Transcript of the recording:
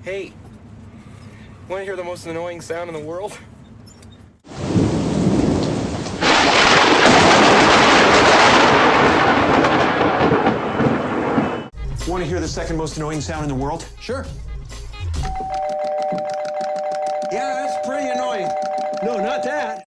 Hey, want to hear the most annoying sound in the world? Want to hear the second most annoying sound in the world? Sure. Yeah, that's pretty annoying. No, not that.